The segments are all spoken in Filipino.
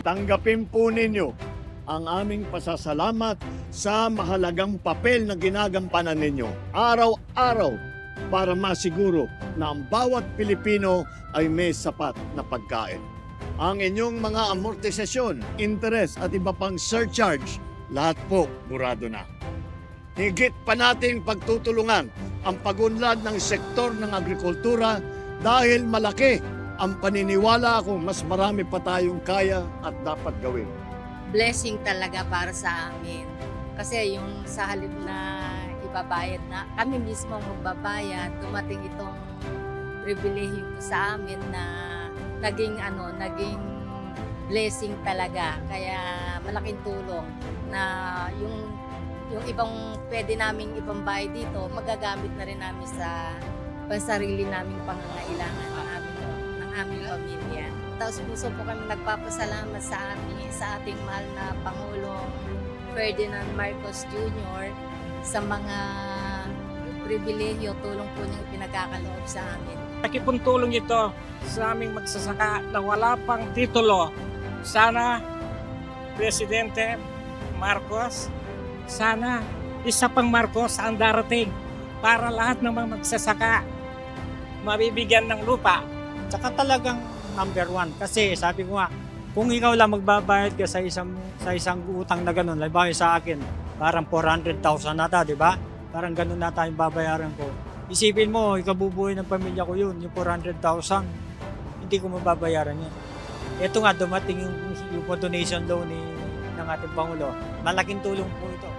tanggapin po ninyo ang aming pasasalamat sa mahalagang papel na ginagampanan ninyo araw-araw para masiguro na ang bawat Pilipino ay may sapat na pagkain. Ang inyong mga amortisasyon, interes at iba pang surcharge, lahat po burado na. Higit pa nating pagtutulungan ang pagunlad ng sektor ng agrikultura dahil malaki ang paniniwala kung mas marami pa tayong kaya at dapat gawin. Blessing talaga para sa amin. Kasi yung sa halip na ibabayad na, kami mismo magbabayad, dumating itong pribilehyo sa amin na naging blessing talaga. Kaya malaking tulong na yung ibang pwede naming ipambayad dito, magagamit na rin namin sa pansarili naming pangangailangan ng aming pamilya. Taos puso po kami nagpapasalamat sa ating mahal na Pangulong Ferdinand Marcos Jr. sa mga pribilehyo, tulong po niyang pinagkakaloob sa amin. Laki pong tulong ito sa aming magsasaka na wala pang titulo. Sana, Presidente Marcos, sana isa pang Marcos ang darating para lahat ng mga magsasaka mabibigyan ng lupa. Tsaka talagang number one. Kasi sabi ko nga, kung ikaw lang magbabayad ka sa isang utang na gano'n, halimbawa sa akin, parang 400,000 nata, di ba? Parang gano'n nata yung babayaran ko. Isipin mo, ikabubuhay ng pamilya ko yun, yung 400,000, hindi ko mababayaran yun. Ito nga, dumating yung donation loan ng ating Pangulo. Malaking tulong po ito.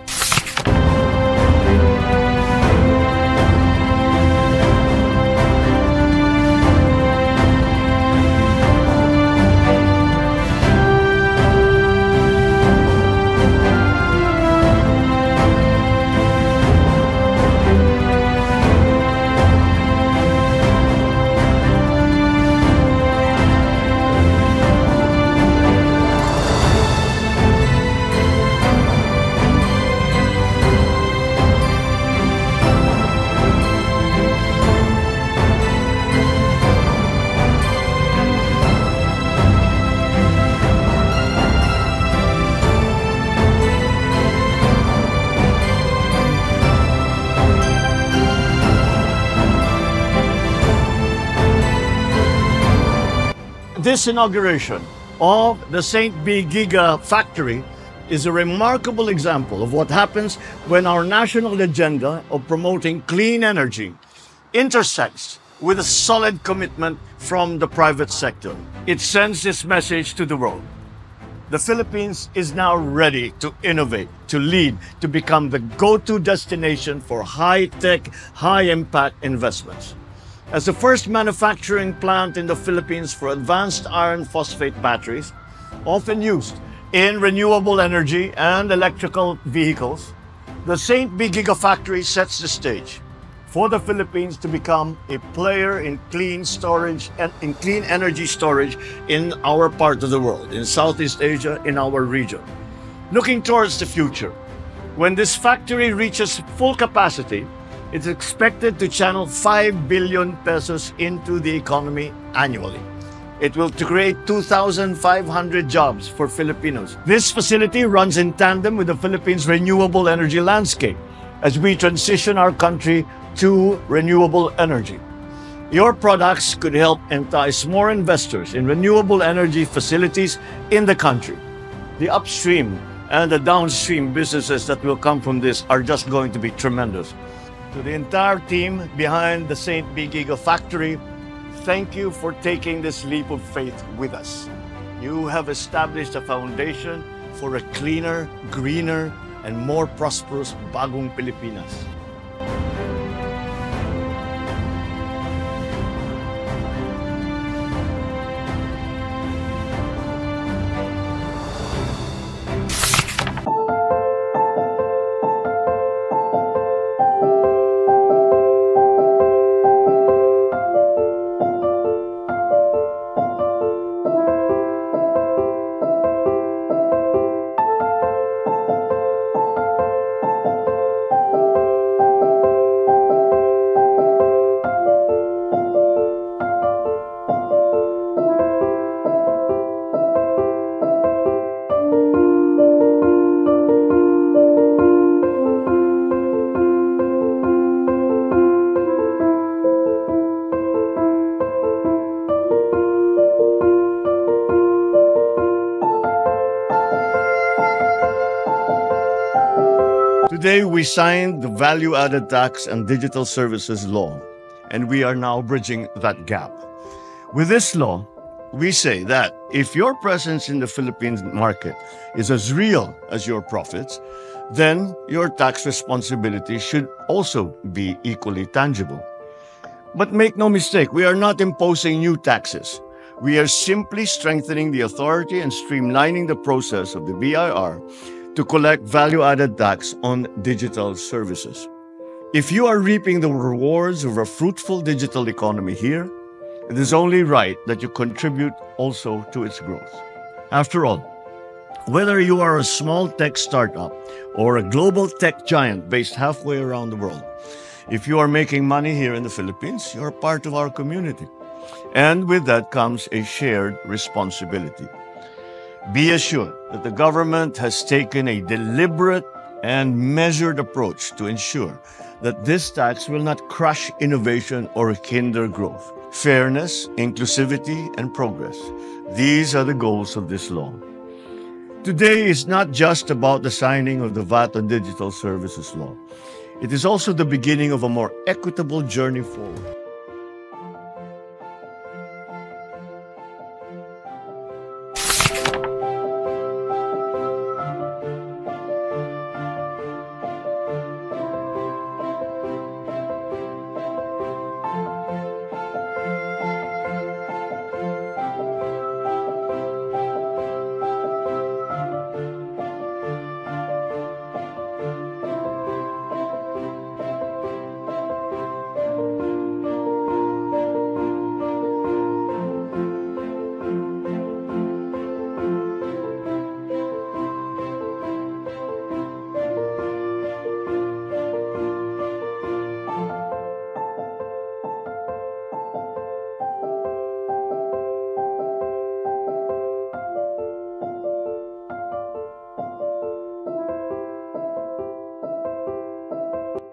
This inauguration of the St. B. Giga factory is a remarkable example of what happens when our national agenda of promoting clean energy intersects with a solid commitment from the private sector. It sends this message to the world. The Philippines is now ready to innovate, to lead, to become the go-to destination for high-tech, high-impact investments. As the first manufacturing plant in the Philippines for advanced iron phosphate batteries, often used in renewable energy and electrical vehicles, the St. B. Gigafactory sets the stage for the Philippines to become a player in clean storage and in clean energy storage in our part of the world, in Southeast Asia, in our region. Looking towards the future, when this factory reaches full capacity, it's expected to channel 5 billion pesos into the economy annually. It will create 2,500 jobs for Filipinos. This facility runs in tandem with the Philippines' renewable energy landscape as we transition our country to renewable energy. Your products could help entice more investors in renewable energy facilities in the country. The upstream and the downstream businesses that will come from this are just going to be tremendous. To the entire team behind the St. B. Gigafactory, thank you for taking this leap of faith with us. You have established a foundation for a cleaner, greener, and more prosperous Bagong Pilipinas. Today, we signed the Value-Added Tax and Digital Services Law, and we are now bridging that gap. With this law, we say that if your presence in the Philippines market is as real as your profits, then your tax responsibility should also be equally tangible. But make no mistake, we are not imposing new taxes. We are simply strengthening the authority and streamlining the process of the BIR to collect value-added tax on digital services. If you are reaping the rewards of a fruitful digital economy here, it is only right that you contribute also to its growth. After all, whether you are a small tech startup or a global tech giant based halfway around the world, if you are making money here in the Philippines, you're part of our community. And with that comes a shared responsibility. Be assured that the government has taken a deliberate and measured approach to ensure that this tax will not crush innovation or hinder growth. Fairness, inclusivity, and progress. These are the goals of this law. Today is not just about the signing of the VAT on Digital Services Law. It is also the beginning of a more equitable journey forward.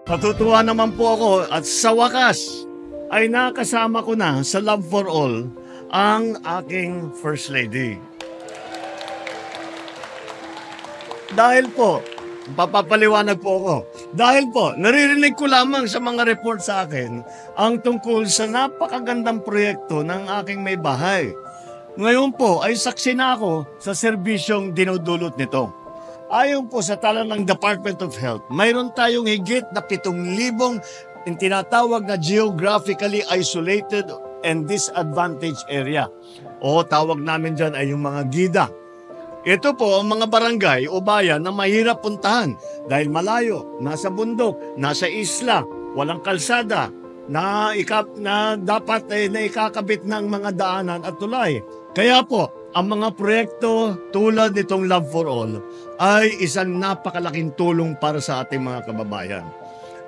Natutuwa naman po ako at sa wakas ay nakasama ko na sa Love for All ang aking First Lady. Dahil po, papapaliwanag po ako. Dahil po, naririnig ko lamang sa mga report sa akin ang tungkol sa napakagandang proyekto ng aking may bahay. Ngayon po ay saksi na ako sa serbisyong dinudulot nito. Ayon po sa tala ng Department of Health, mayroon tayong higit na 7,000 yung tinatawag na geographically isolated and disadvantaged area. O tawag namin dyan ay yung mga GIDA. Ito po ang mga barangay o bayan na mahirap puntahan dahil malayo, nasa bundok, nasa isla, walang kalsada, na dapat na ikakabit ng mga daanan at tulay. Kaya po, ang mga proyekto tulad nitong Love for All ay isang napakalaking tulong para sa ating mga kababayan.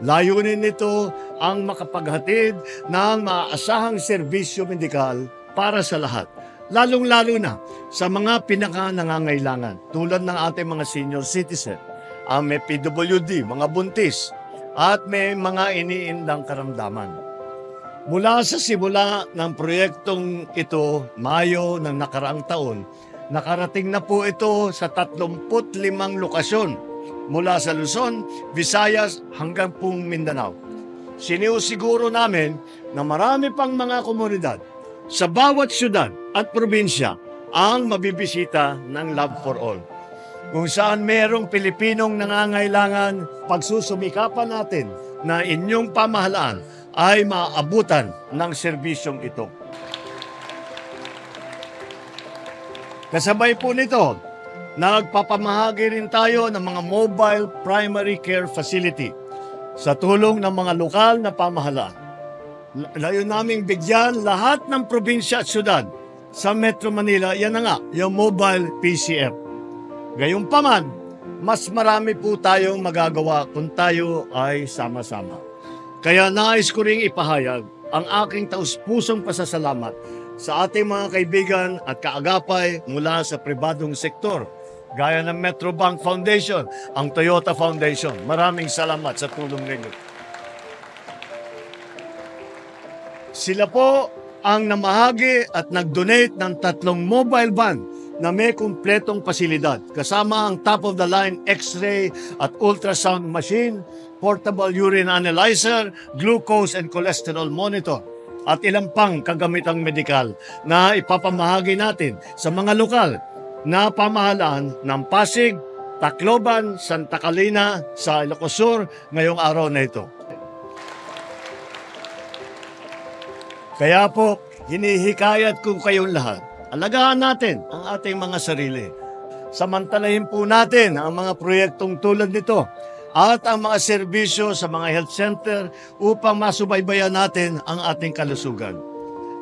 Layunin nito ang makapaghatid ng maaasahang serbisyo medikal para sa lahat, lalong-lalo na sa mga pinaka-nangangailangan tulad ng ating mga senior citizen, ang may PWD, mga buntis, at may mga iniindang karamdaman. Mula sa simula ng proyektong ito, Mayo ng nakaraang taon, nakarating na po ito sa 35 lokasyon mula sa Luzon, Visayas hanggang pong Mindanao. Sinisiguro namin na marami pang mga komunidad sa bawat syudad at probinsya ang mabibisita ng Love for All. Kung saan merong Pilipinong nangangailangan, pagsusumikapan natin na inyong pamahalaan ay maabutan ng serbisyong ito. Kasabay po nito, nagpapamahagi rin tayo ng mga mobile primary care facility sa tulong ng mga lokal na pamahalaan. Layo naming bigyan lahat ng probinsya at syudad sa Metro Manila, yan na nga, yung mobile PCF. Gayunpaman, mas marami po tayong magagawa kung tayo ay sama-sama. Kaya nais ko ring ipahayag ang aking taus-pusong pasasalamat sa ating mga kaibigan at kaagapay mula sa pribadong sektor, gaya ng Metrobank Foundation, ang Toyota Foundation. Maraming salamat sa tulong ninyo. Sila po ang namahagi at nag-donate ng 3 mobile van na may kumpletong pasilidad kasama ang top-of-the-line X-ray at ultrasound machine, portable urine analyzer, glucose and cholesterol monitor, at ilang pang kagamitang medikal na ipapamahagi natin sa mga lokal na pamahalaan ng Pasig, Tacloban, Santa Catalina, sa Ilocos Sur ngayong araw na ito. Kaya po, hinihikayat ko kayong lahat, alagaan natin ang ating mga sarili. Samantalahin po natin ang mga proyektong tulad nito at ang mga serbisyo sa mga health center upang masubaybayan natin ang ating kalusugan.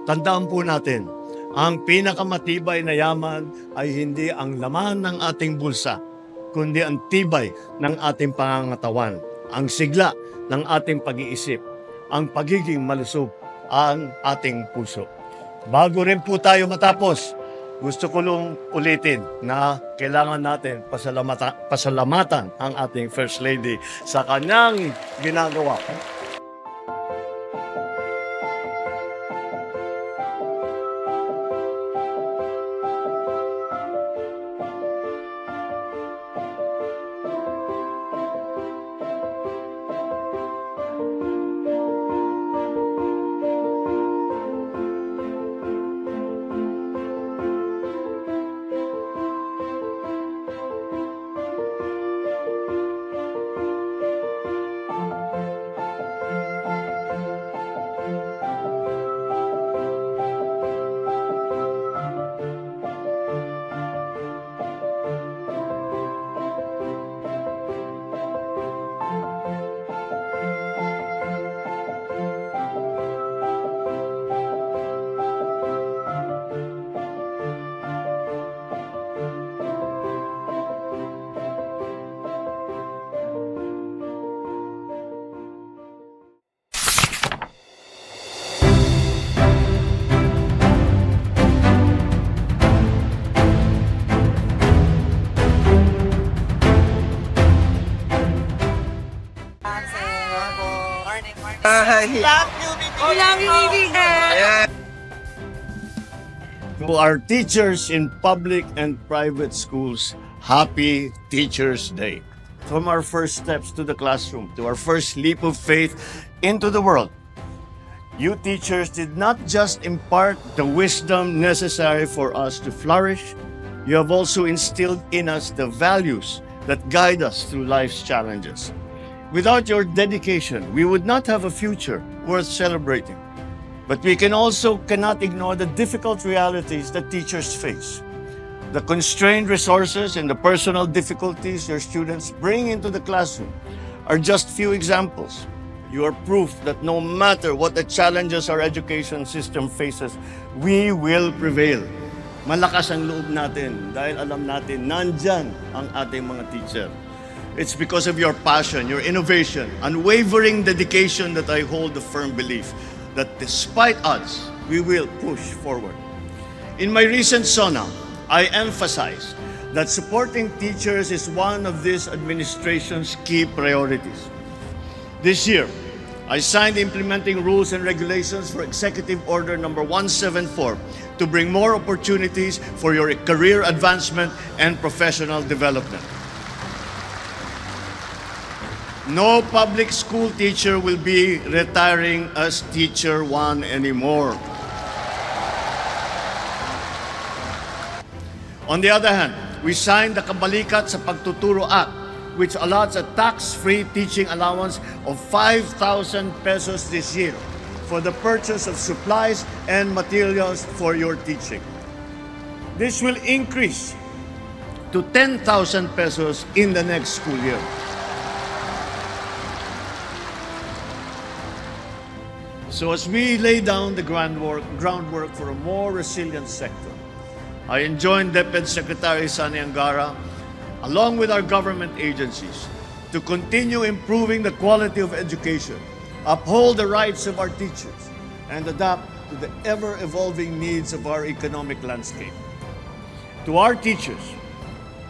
Tandaan po natin, ang pinakamatibay na yaman ay hindi ang laman ng ating bulsa, kundi ang tibay ng ating pangangatawan, ang sigla ng ating pag-iisip, ang pagiging malusog ang ating puso. Bago rin po tayo matapos, gusto ko lang ulitin na kailangan natin pasalamatan ang ating First Lady sa kanyang ginagawa. To our teachers in public and private schools, happy Teachers' Day. From our first steps to the classroom, to our first leap of faith into the world, you teachers did not just impart the wisdom necessary for us to flourish, you have also instilled in us the values that guide us through life's challenges. Without your dedication, we would not have a future worth celebrating. But we cannot ignore the difficult realities that teachers face. The constrained resources and the personal difficulties your students bring into the classroom are just few examples. You are proof that no matter what the challenges our education system faces, we will prevail. Malakas ang loob natin dahil alam natin nandyan ang ating mga teacher. It's because of your passion, your innovation, unwavering dedication that I hold the firm belief that despite odds, we will push forward. In my recent SONA, I emphasized that supporting teachers is one of this administration's key priorities. This year, I signed implementing rules and regulations for Executive Order number 174 to bring more opportunities for your career advancement and professional development. No public school teacher will be retiring as Teacher 1 anymore. On the other hand, we signed the Kabalikat sa Pagtuturo Act, which allots a tax-free teaching allowance of 5,000 pesos this year for the purchase of supplies and materials for your teaching. This will increase to 10,000 pesos in the next school year. So as we lay down the groundwork for a more resilient sector, I enjoined DepEd Secretary Sani Angara, along with our government agencies, to continue improving the quality of education, uphold the rights of our teachers, and adapt to the ever-evolving needs of our economic landscape. To our teachers,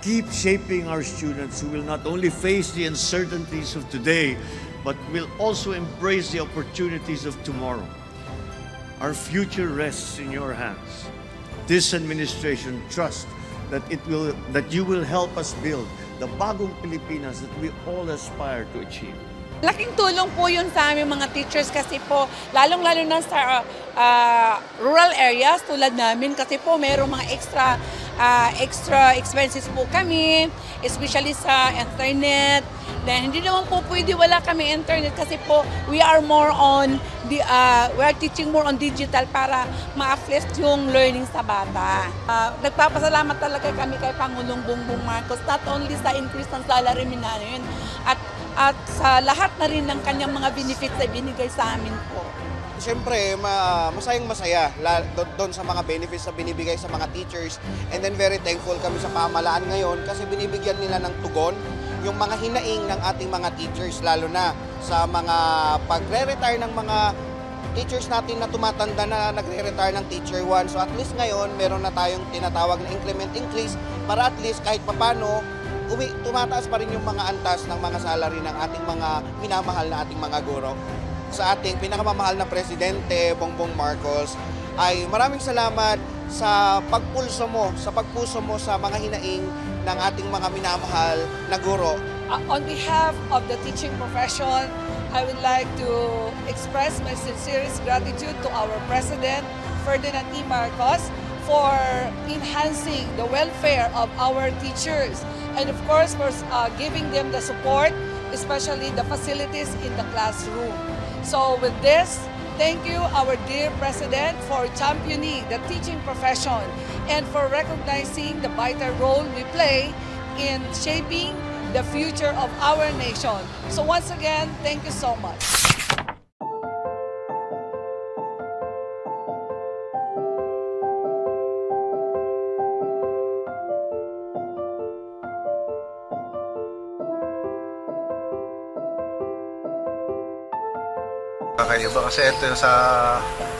keep shaping our students who will not only face the uncertainties of today, but will also embrace the opportunities of tomorrow. Our future rests in your hands. This administration trusts that you will help us build the bagong Pilipinas that we all aspire to achieve. Laking tulong po yun sa aming mga teachers kasi po, lalong-lalo na sa rural areas tulad namin kasi po mayroong mga extra expenses po kami, especially sa internet. Then hindi naman po pwede wala kami internet kasi po we are teaching more on digital para ma-uplift yung learning sa bata. Nagpapasalamat talaga kami kay Pangulong Bongbong Marcos, not only sa increase ng salary namin at sa lahat na rin ng kanyang mga benefits na binigay sa amin po. Siyempre, masayang-masaya doon sa mga benefits na binibigay sa mga teachers. And then very thankful kami sa pamahalaan ngayon kasi binibigyan nila ng tugon yung mga hinaing ng ating mga teachers, lalo na sa mga pagre-retire ng mga teachers natin na tumatanda na nagre-retire ng Teacher 1. So at least ngayon, meron na tayong tinatawag na increment increase para at least kahit papano, tumataas pa rin yung mga antas ng mga salary ng ating mga minamahal na ating mga guro. Sa ating pinakamamahal na Presidente, Bongbong Marcos, ay maraming salamat sa pagpuso mo sa mga hinaing ng ating mga minamahal na guro. On behalf of the teaching profession, I would like to express my sincerest gratitude to our President, Ferdinand E. Marcos, for enhancing the welfare of our teachers and of course for giving them the support, especially the facilities in the classroom. So with this, thank you our dear President for championing the teaching profession and for recognizing the vital role we play in shaping the future of our nation. So once again, thank you so much. Kakaiba kasi ito yung sa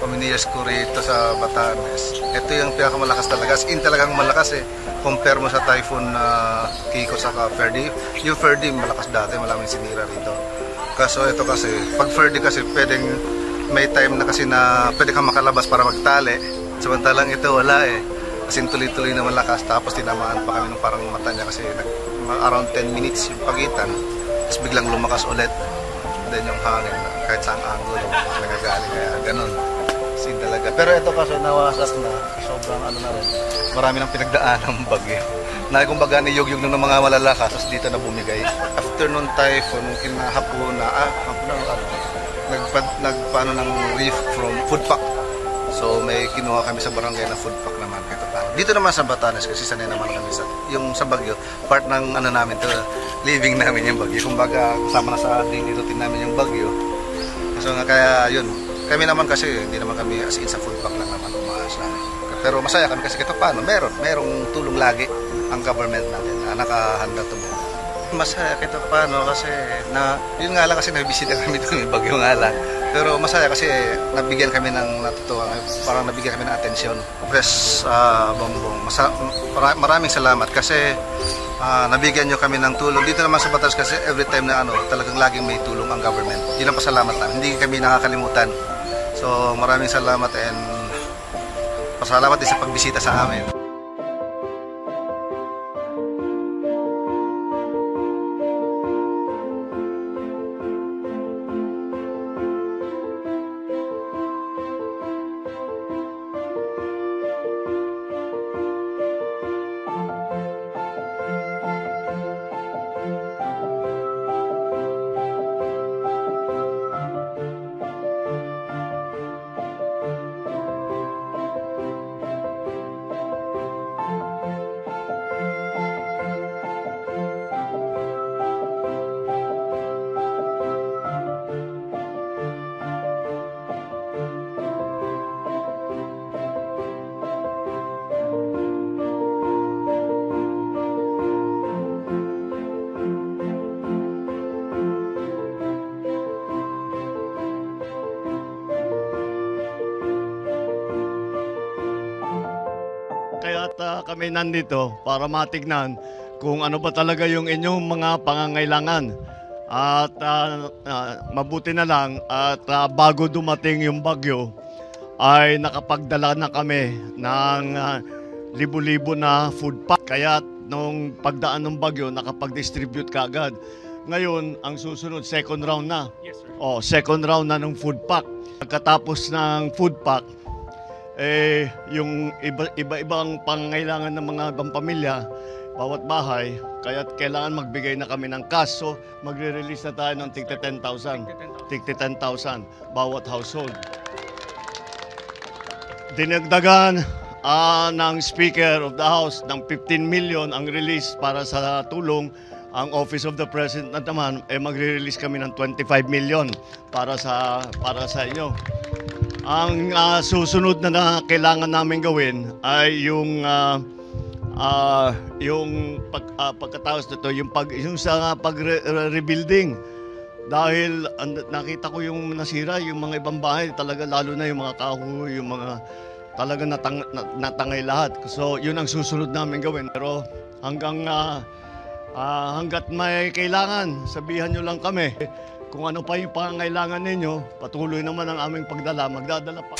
Pamilya School rito sa Batanes. Ito yung pinakamalakas talaga. As in talagang malakas eh. Compare mo sa Typhoon Kiko sa Ferdy. Yung Ferdy malakas dati, malaming sinira rito. Kaso ito kasi, pag Ferdy kasi pwedeng may time na kasi na pwede kang makalabas para magtali. Samantalang ito wala eh. Kasi tuloy-tuloy na malakas. Tapos tinamaan pa kami ng parang mata niya kasi around 10 minutes yung pagitan. Tapos biglang lumakas ulit. Then yung hangin kahit saan angulo nagagaling kaya ganun sin talaga. Pero ito kasi nawasak na sobrang ano na rin, marami nang pinagdaan ng bagyo na kumbaga niyog-yog ng mga malalakas tapos dito na bumigay. After nung typhoon kinahapon na nagpaano ng reef from food pack, so may kinuha kami sa barangay na food pack naman dito naman sa Batanes kasi sanay naman kami sa yung sa bagyo, part ng ano namin to, living namin yung bagyo, kumbaga kasama na sa daily routine namin yung bagyo. So kaya yun, kami naman kasi hindi naman kami as in sa food bank lang naman umaasa. Pero masaya kami kasi kahit paano merong tulong lagi ang government natin na nakahanda tumulong. Masaya kahit paano kasi na yun nga lang kasi nabisita kami doon yung bagyo nga lang. Pero masaya kasi nabigyan kami ng natutuwa, parang nabigyan kami ng atensyon. Press Bongbong, maraming salamat kasi nabigyan nyo kami ng tulong. Dito naman sa Batas kasi every time na talagang laging may tulong ang government. Yun ang pasalamat namin. Hindi kami nakakalimutan. So maraming salamat and pasalamat din sa pagbisita sa amin. Kaya't kami nandito para matignan kung ano ba talaga yung inyong mga pangangailangan. At mabuti na lang at bago dumating yung bagyo ay nakapagdala na kami ng libo-libo na food pack. Kaya nung pagdaan ng bagyo, nakapag-distribute ka agad. Ngayon, ang susunod, second round na. Yes, sir. Second round na ng food pack. Pagkatapos ng food pack, yung iba-ibang pangangailangan ng mga ibang pamilya, bawat bahay, kaya kailangan magbigay na kami ng cash. So, magre-release na tayo ng tigta 10,000. Tigta 10,000 bawat household. Dinagdagan ng Speaker of the House ng 15 million ang release para sa tulong. Ang Office of the President naman magre-release kami ng 25 million para sa inyo. Ang susunod na kailangan namin gawin ay yung pagkatapos nito, yung sa pag-rebuilding. Dahil nakita ko yung nasira, yung mga ibang bahay, talaga lalo na yung mga kahoy, yung mga talaga natangay lahat. So yun ang susunod namin gawin. Pero hanggat may kailangan, sabihan nyo lang kami. Kung ano pa yung pangangailangan ninyo, patuloy naman ang aming pagdala, magdadala pa.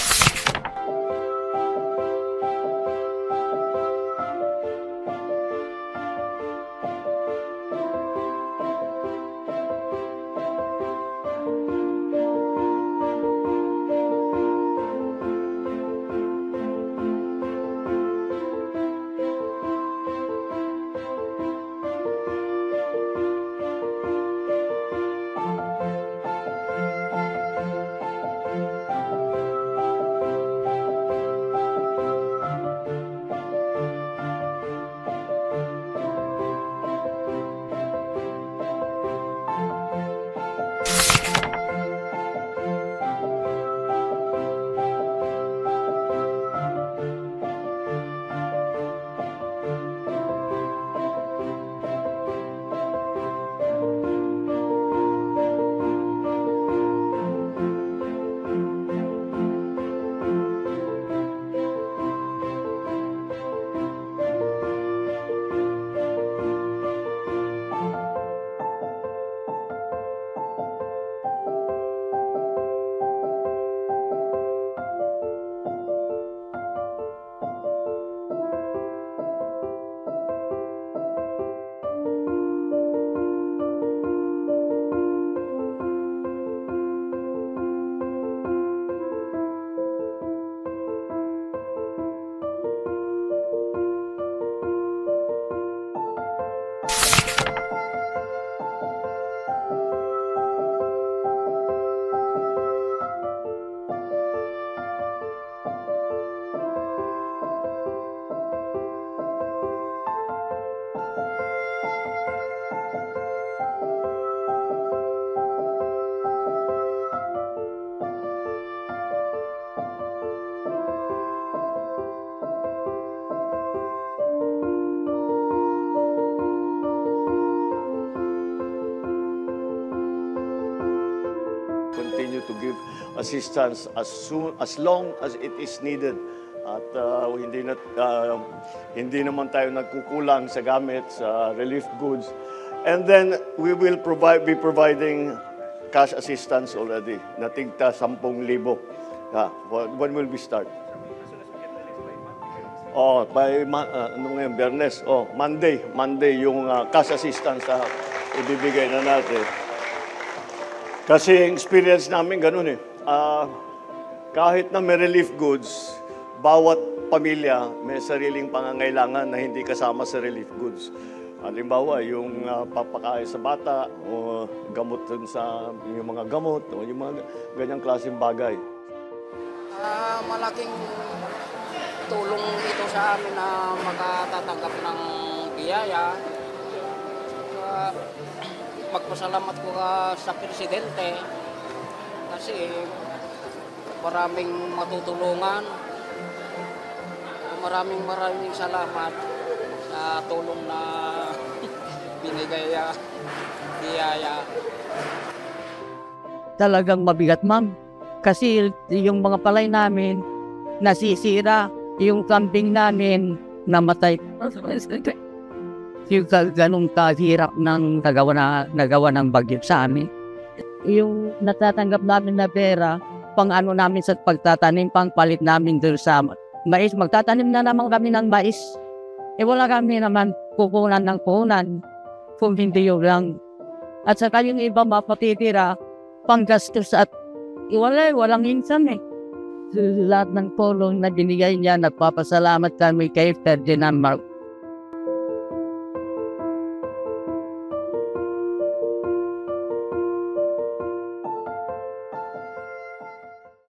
Continue to give assistance as long as it is needed. At hindi naman tayo nagkukulang sa gamit, sa relief goods. And then we will be providing cash assistance already. Natigta 10,000. When will we start? Ngayon, Biyernes. Monday yung cash assistance na ibibigay na natin. Kasi experience namin ganun kahit na may relief goods, bawat pamilya may sariling pangangailangan na hindi kasama sa relief goods. Halimbawa, yung papakain sa bata o gamot dun sa yung mga gamot o yung mga ganyang klaseng bagay. Malaking tulong ito sa amin na makatatanggap ng biyaya. Magpasalamat ko sa Presidente kasi maraming matutulungan. Maraming salamat sa tulong na binigay biyaya. Talagang mabigat, ma'am. Kasi yung mga palay namin nasisira, yung kambing namin namatay. Yung ganong kahirap ng nagawa ng bagyo sa amin. Yung natatanggap namin na pera, pang ano namin sa pagtatanim, pang palit namin doon sa mais. Magtatanim na naman kami ng mais. Wala kami naman kukunan ng kunan kung hindi yun lang. At saka yung iba mapatitira, panggastos at walang insan eh. Lahat ng tulong na binigay niya, nagpapasalamat kami kay Ferdinand Marcos.